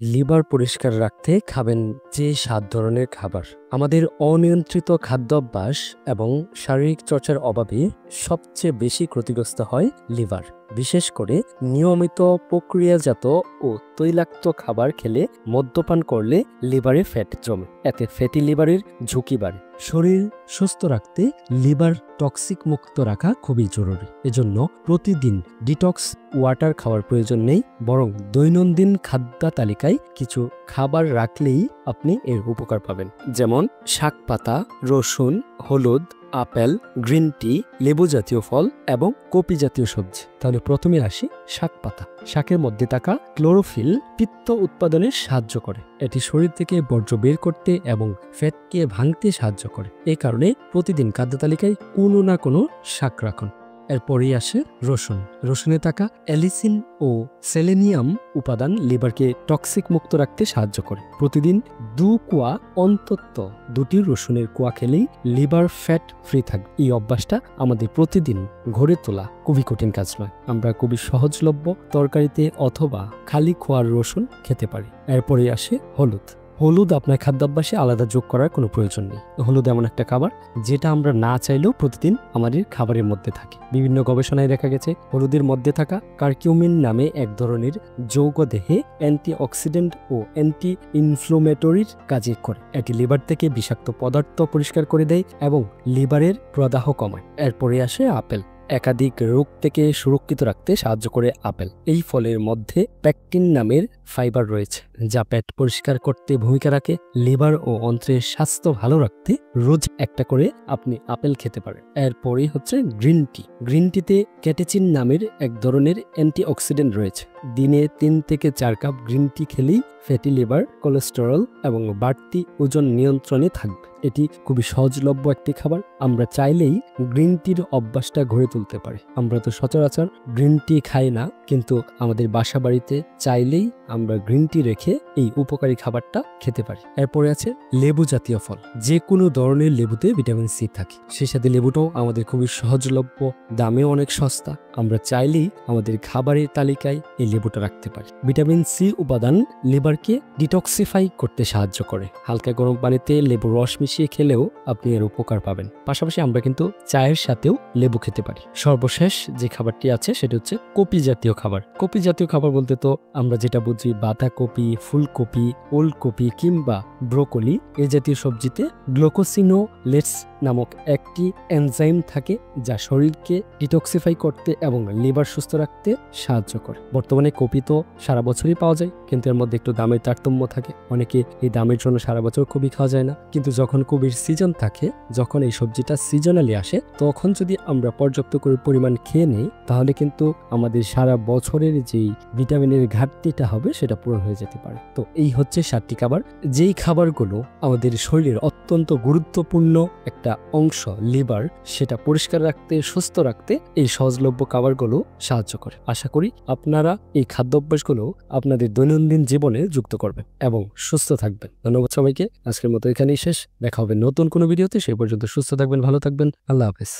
Liver পরিষ্কার রাখতে খাবেন যে ৭ ধরনের খাবার। আমাদের অনিয়ন্ত্রিত খাদ্যাভ্যাস এবং শারীরিক চর্চার অভাবে সবচেয়ে বেশি ক্ষতিগ্রস্ত হয় লিভার। বিশেষ করে নিয়মিত প্রক্রিয়াজাত ও তৈলাক্ত খাবার খেলে, মদ্যপান করলে লিভারে ফ্যাট জমে। এতে ফ্যাটি লিভারের ঝুঁকি বাড়ে। শরীর সুস্থ রাখতে লিভার টক্সিক মুক্ত রাখা খুবই জরুরি। এজন্য প্রতিদিন ডিটক্স ওয়াটার খাওয়ার প্রয়োজন নেই, বরং দৈনন্দিন খাদ্য তালিকায় কিছু খাবার রাখলেই আপনি এর উপকার পাবেন। যেমন শাক পাতা, রসুন, হলুদ, আপেল, গ্রিন টি, লেবু জাতীয় ফল এবং কপি জাতীয় সবজি। তাহলে প্রথমে আসি শাক পাতা। শাকের মধ্যে থাকা ক্লোরোফিল পিত্ত উৎপাদনে সাহায্য করে। এটি শরীর থেকে বর্জ্য বের করতে এবং ফ্যাটকে ভাঙতে সাহায্য করে। এই কারণে প্রতিদিন খাদ্য তালিকায় কোনো না কোনো শাক রাখুন। এরপরেই আসে রসুন। রসুনে থাকা অ্যালিসিন ও সেলেনিয়াম উপাদান লিভারকে টক্সিক মুক্ত রাখতে সাহায্য করে। প্রতিদিন 2 কোয়া অন্তত 2টি রসুনের কোয়া খেলেই লিভার ফ্যাট ফ্রি থাকবে। এই অভ্যাসটা আমাদের প্রতিদিন গড়ে তোলা খুবই কঠিন কাজ নয়। আমরা খুবই সহজলভ্য তরকারিতে অথবা খালি খোয়ার রসুন খেতে পারি। এরপরে আসে হলুদ। হলুদ আপনার খাদ্যাভ্যাসে আলাদা যোগ করার কোনো প্রয়োজন নেই। হলুদ এমন একটা খাবার যেটা আমরা না চাইলেও প্রতিদিন আমাদের খাবারের মধ্যে থাকে। বিভিন্ন গবেষণায় দেখা গেছে হলুদের মধ্যে থাকা কারকিউমিন নামে এক ধরনের যৌগ দেহে অ্যান্টিঅক্সিডেন্ট ও অ্যান্টি ইনফ্লোমেটরির কাজে করে। এটি লিভার থেকে বিষাক্ত পদার্থ পরিষ্কার করে দেয় এবং লিভারের প্রদাহ কমায়। এরপরে আসে আপেল। একাধিক রোগ থেকে সুরক্ষিত রাখতে সাহায্য করে আপেল। এই ফলের মধ্যে প্যাকটিন নামের ফাইবার রয়েছে, যা পেট পরিষ্কার করতে ভূমিকা রাখে। লিভার ও অন্ত্রের স্বাস্থ্য ভালো রাখতে রোজ একটা করে আপনি আপেল খেতে পারেন। এরপরেই হচ্ছে গ্রিন টি। গ্রিন টিতে ক্যাটেচিন নামের এক ধরনের অ্যান্টিঅক্সিডেন্ট রয়েছে। দিনে 3 থেকে 4 কাপ গ্রিন টি খেলেই ফ্যাটি লিভার, কোলেস্টেরল এবং বাড়তি ওজন নিয়ন্ত্রণে থাকবে। এটি খুবই সহজলভ্য একটি খাবার। আমরা চাইলেই গ্রিন টির অভ্যাসটা গড়ে তুলতে পারি। আমরা তো সচরাচর গ্রিন টি খাই না, কিন্তু আমাদের বাসা বাড়িতে চাইলেই আমরা গ্রিন টি রেখে এই উপকারী খাবারটা খেতে পারি। এরপরে আছে লেবু জাতীয় ফল। যে কোনো ধরনের লেবুতে ভিটামিন সি থাকে। সেই সাথে লেবুটাও আমাদের খুবই সহজলভ্য, দামেও অনেক সস্তা। আমরা চাইলেই আমাদের খাবারের তালিকায় এই লেবুটা রাখতে পারি। ভিটামিন সি উপাদান লিভারকে ডিটক্সিফাই করতে সাহায্য করে। হালকা গরম পানিতে লেবুর রস মিশিয়ে খেলেও আপনি এর উপকার পাবেন। পাশাপাশি আমরা কিন্তু চায়ের সাথেও লেবু খেতে পারি। সর্বশেষ যে খাবারটি আছে সেটা হচ্ছে কপি জাতীয় খাবার। কপি জাতীয় খাবার বলতে তো আমরা যেটা বুঝি বাঁধাকপি, ফুলকপি, ওলকপি কিংবা ব্রোকলি, এই জাতীয় সবজিতে গ্লুকোসিনোলেটস নামক একটি এনজাইম থাকে, যা শরীরকে ডিটক্সিফাই করতে এবং লিভার সুস্থ রাখতে সাহায্য করে। বর্তমানে কপি তো সারা বছরই পাওয়া যায়, কিন্তু এর মধ্যে একটু দামের তারতম্য থাকে। অনেকে এই দামের জন্য সারা বছর কপি খাওয়া যায় না, কিন্তু যখন কপির সিজন থাকে, যখন এই সবজিটা সিজনালি আসে, তখন যদি আমরা পর্যাপ্ত করে পরিমাণ খেয়ে নেই, তাহলে কিন্তু আমাদের সারা বছরের যেই ভিটামিনের ঘাটতিটা হবে সেটা পূরণ হয়ে যেতে পারে। তো এই হচ্ছে 7টি খাবার, যেই খাবারগুলো আমাদের শরীরের অত্যন্ত গুরুত্বপূর্ণ একটা অংশ লিভার, সেটা পরিষ্কার রাখতে, সুস্থ রাখতে এই সহজলভ্য খাবারগুলো সাহায্য করে। আশা করি আপনারা এই খাদ্যাভ্যাসগুলো আপনাদের দৈনন্দিন জীবনে যুক্ত করবেন এবং সুস্থ থাকবেন। ধন্যবাদ সবাইকে। আজকের মতো এখানেই শেষ। দেখা হবে নতুন কোনো ভিডিওতে। সেই পর্যন্ত সুস্থ থাকবেন, ভালো থাকবেন। আল্লাহ হাফেজ।